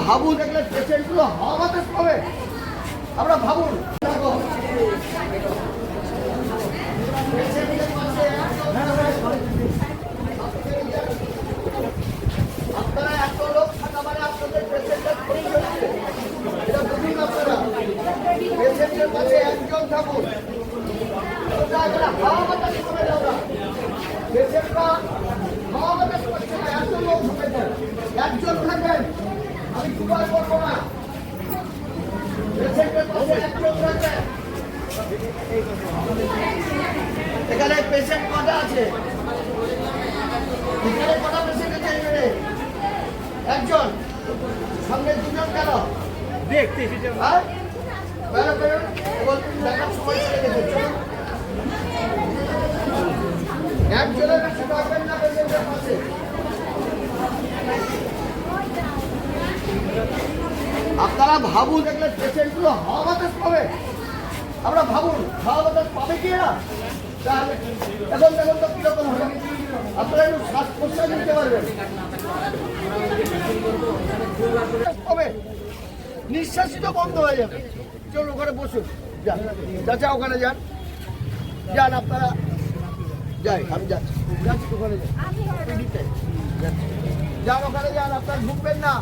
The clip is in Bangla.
ভাবুন, দেখলে পেশেন্টগুলো হাওয়া বাতাস পাবে। আমরা ভাবুন আপনারা এত লোক থাকা মানে আপনাদের পেশেন্টের ক্ষতি হচ্ছে, এটা বুঝুন। আপনারা পেশেন্টের কাছে একজন থাকুন, হাওয়া বাতাস পাবে না। পেশেন্টরা হাওয়া বাতাস পাচ্ছে না, এত লোক থাকবে, একজন থাকবেন, আমি দুবার করবো না। পেশেন্টের কাছে একজন থাকবেন। এখানে পেশেন্ট কটা আছে? এখানে কটা পেশেন্ট আছে? একজন, সামনে দুজন কেন? দেখতে হ্যাঁ সময় চলে গেছে। একজনের কাছে থাকবেন না পেশেন্টের পাশে। আপনারা ভাবুন, দেখলে পেশেন্টগুলো হাওয়া বাতাস পাবে। আমরা ভাবুন হাওয়া বাতাস পাবে কি এরা? এখন দেখুন তো কিরকম হবে। আপনারা একটু শ্বাস প্রশ্বাস নিতে পারবেন, নিঃশ্বাসই তো বন্ধ হয়ে যাবে। চলুন ওখানে বসুন, যান চাচা, ওখানে যান, যান আপনারা, যাই আমি যাচ্ছি, ওখানে যান, ওখানে যান, আপনারা ঢুকবেন না।